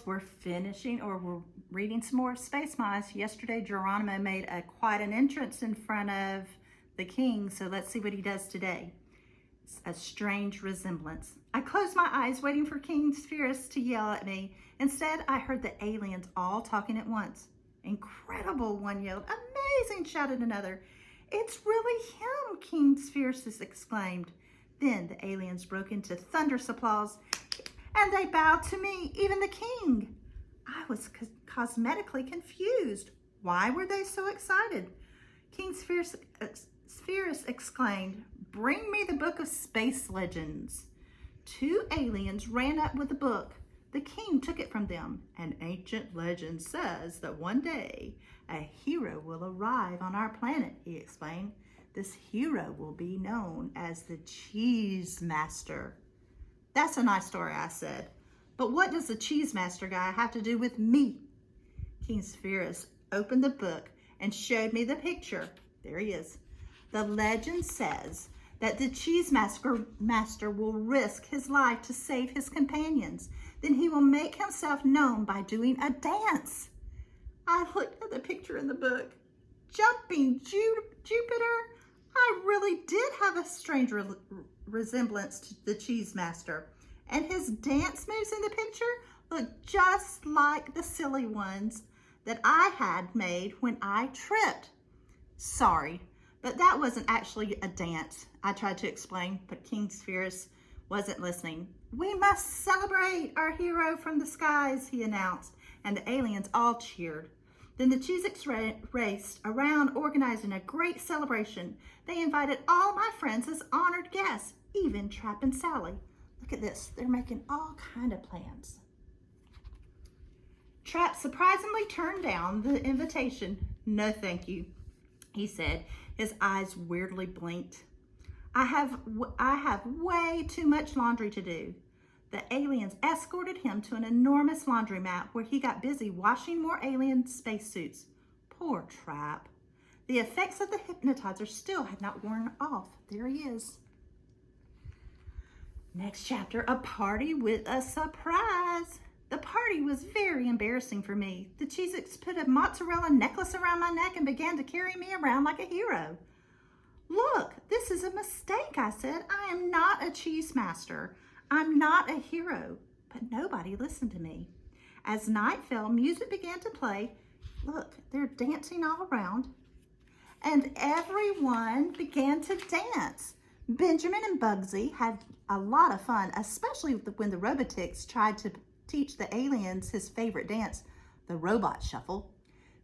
we're reading some more Spacemice. Yesterday, Geronimo made quite an entrance in front of the king, so let's see what he does today. It's a strange resemblance. I closed my eyes, waiting for King Spheris to yell at me. Instead, I heard the aliens all talking at once. Incredible, one yelled. Amazing, shouted another. It's really him, King Spheris exclaimed. Then the aliens broke into thunderous applause, and they bowed to me, even the king. I was cosmetically confused. Why were they so excited? King Spheris exclaimed, "Bring me the book of space legends." Two aliens ran up with the book. The king took it from them. An ancient legend says that one day a hero will arrive on our planet, he explained. This hero will be known as the Cheese Master. That's a nice story, I said. But what does the Cheese Master guy have to do with me? King Spheris opened the book and showed me the picture. There he is. The legend says that the Cheese Master will risk his life to save his companions. Then he will make himself known by doing a dance. I looked at the picture in the book. Jumping Jupiter. I really did have a strange resemblance to the Cheese Master. And his dance moves in the picture looked just like the silly ones that I had made when I tripped. Sorry, but that wasn't actually a dance, I tried to explain, but King Spheris wasn't listening. We must celebrate our hero from the skies, he announced, and the aliens all cheered. Then the Cheez-Its raced around organizing a great celebration. They invited all my friends as honored guests, even Trap and Sally. Look at this, they're making all kind of plans. Trap surprisingly turned down the invitation. No, thank you, he said. His eyes weirdly blinked. I have way too much laundry to do. The aliens escorted him to an enormous laundromat where he got busy washing more alien spacesuits. Poor Trap. The effects of the hypnotizer still had not worn off. There he is. Next chapter, a party with a surprise. The party was very embarrassing for me. The Cheez-Its put a mozzarella necklace around my neck and began to carry me around like a hero. Look, this is a mistake, I said. I am not a Cheese Master. I'm not a hero. But nobody listened to me. As night fell, music began to play. Look, they're dancing all around. And everyone began to dance. Benjamin and Bugsy had a lot of fun, especially when the Robotix tried to teach the aliens his favorite dance, the robot shuffle.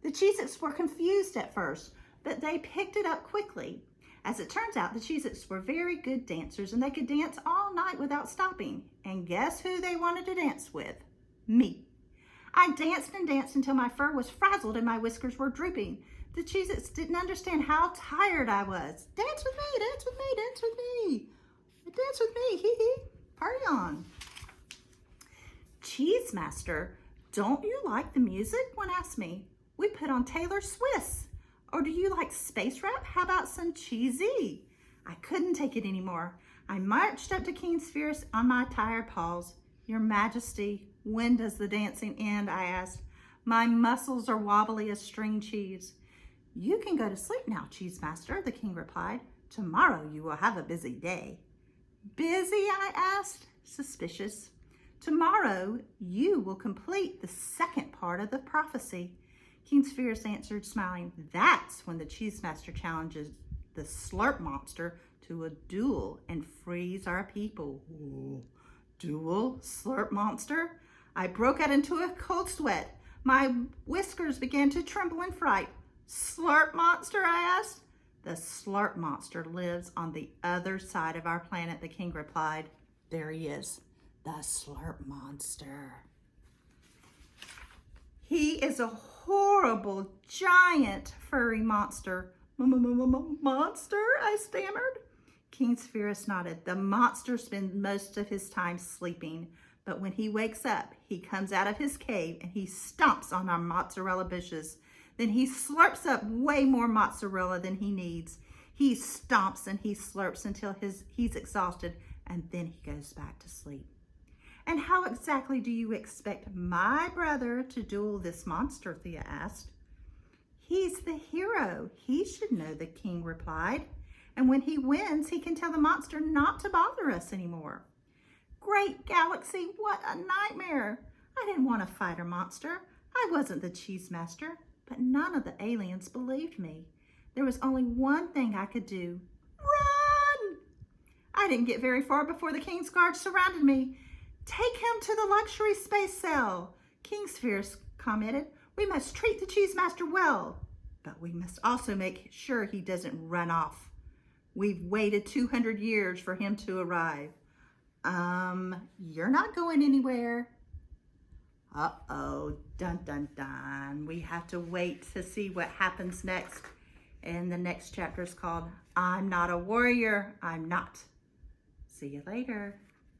The Cheez-Its were confused at first, but they picked it up quickly. As it turns out, the Cheez-Its were very good dancers and they could dance all night without stopping. And guess who they wanted to dance with? Me. I danced and danced until my fur was frazzled and my whiskers were drooping. The Cheez-Its didn't understand how tired I was. Dance with me, dance with me, dance with me. Dance with me, hee hee. Party on. Cheese Master, don't you like the music? One asked me. We put on Taylor Swift's. Or do you like space rap? How about some cheesy? I couldn't take it anymore. I marched up to King Spheris on my tired paws. Your Majesty, when does the dancing end? I asked. My muscles are wobbly as string cheese. You can go to sleep now, Cheese Master, the king replied. Tomorrow you will have a busy day. Busy? I asked, suspicious. Tomorrow you will complete the second part of the prophecy. King Spheris answered, smiling. That's when the Cheese Master challenges the Slurp Monster to a duel and frees our people. Ooh, duel? Slurp Monster? I broke out into a cold sweat. My whiskers began to tremble in fright. Slurp Monster? I asked. The Slurp Monster lives on the other side of our planet, the king replied. There he is, the Slurp Monster. He is a horrible, giant, furry monster. Monster? I stammered. King Spheris nodded. The monster spends most of his time sleeping, but when he wakes up, he comes out of his cave and he stomps on our mozzarella bushes. Then he slurps up way more mozzarella than he needs. He stomps and he slurps until he's exhausted, and then he goes back to sleep. And how exactly do you expect my brother to duel this monster? Thea asked. He's the hero. He should know, the king replied. And when he wins, he can tell the monster not to bother us anymore. Great galaxy, what a nightmare. I didn't want to fight a monster. I wasn't the cheese master, but none of the aliens believed me. There was only one thing I could do. Run! I didn't get very far before the king's guards surrounded me. Take him to the luxury space cell, King Spheres commented. We must treat the cheese master well, but we must also make sure he doesn't run off. We've waited 200 years for him to arrive. You're not going anywhere. Uh-oh, dun, dun, dun. We have to wait to see what happens next. And the next chapter is called, I'm Not a Warrior, I'm Not. See you later.